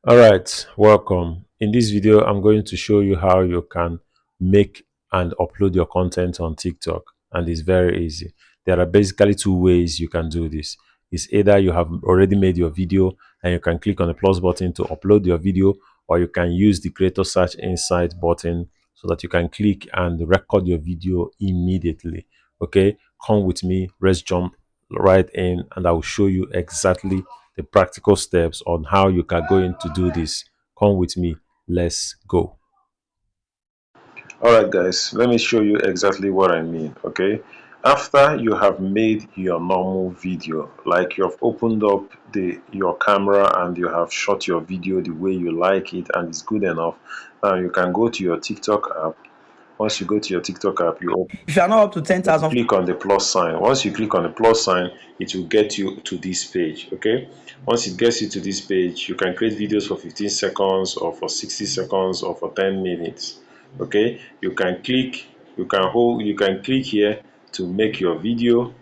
All right, welcome. In this video, I'm going to show you how you can make and upload your content on TikTok, and it's very easy. There are basically two ways you can do this. It's either you have already made your video and you can click on the plus button to upload your video, or you can use the creator search inside button so that you can click and record your video immediately. Okay, come with me. Let's jump right in and I will show you exactly the practical steps on how you can go in to do this. Come with me. Let's go. All right, guys, let me show you exactly what I mean. Okay, after you have made your normal video, like you have opened up your camera and you have shot your video the way you like it and it's good enough, now you can go to your TikTok app. Once you go to your TikTok app, If you are not up to 10,000, click on the plus sign. Once you click on the plus sign, it will get you to this page. Okay, once it gets you to this page, you can create videos for 15 seconds or for 60 seconds or for 10 minutes. Okay, you can click here to make your video,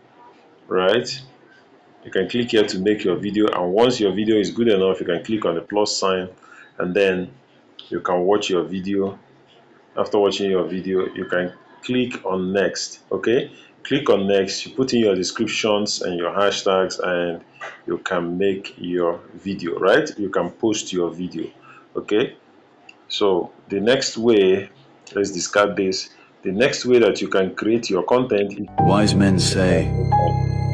right? You can click here to make your video, and once your video is good enough, you can click on the plus sign and then you can watch your video. After watching your video, you can click on next. Okay, click on next, you put in your descriptions and your hashtags and you can make your video, right? You can post your video. Okay, so the next way, let's discard this. The next way that you can create your content is Wise men say,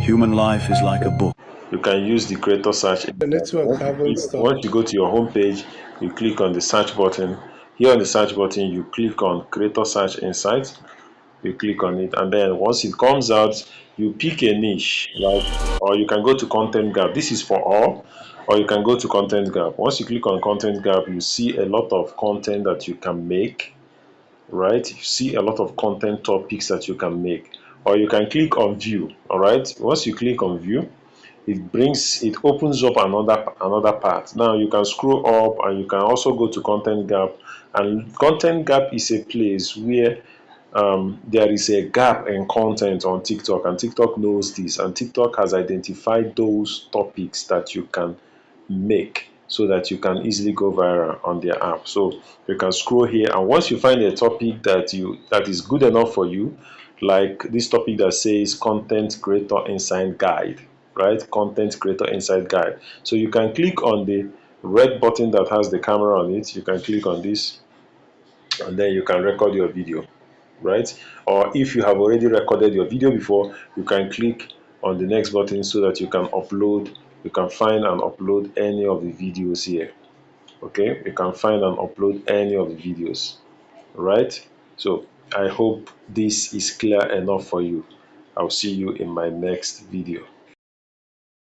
human life is like a book. you can use the creator search. The network haven't Once stopped. you go to your home page, you click on the search button. Here on the search button, you click on creator search insights. You click on it, and then once it comes out, you pick a niche, like, or you can go to content gap. This is for all, or you can go to content gap. Once you click on content gap, you see a lot of content that you can make, right? You see a lot of content topics that you can make, or you can click on view. All right, once you click on view, it opens up another part. Now you can scroll up and you can also go to content gap, and content gap is a place where there is a gap in content on TikTok, and TikTok knows this, and TikTok has identified those topics that you can make so that you can easily go viral on their app. So you can scroll here, and once you find a topic that is good enough for you, like this topic that says content creator insight guide, right? Content creator insight guide. So you can click on the red button that has the camera on it. You can click on this and then you can record your video, right? Or if you have already recorded your video before, you can click on the next button so that you can upload. You can find and upload any of the videos here. Okay, you can find and upload any of the videos, right? So I hope this is clear enough for you. I'll see you in my next video.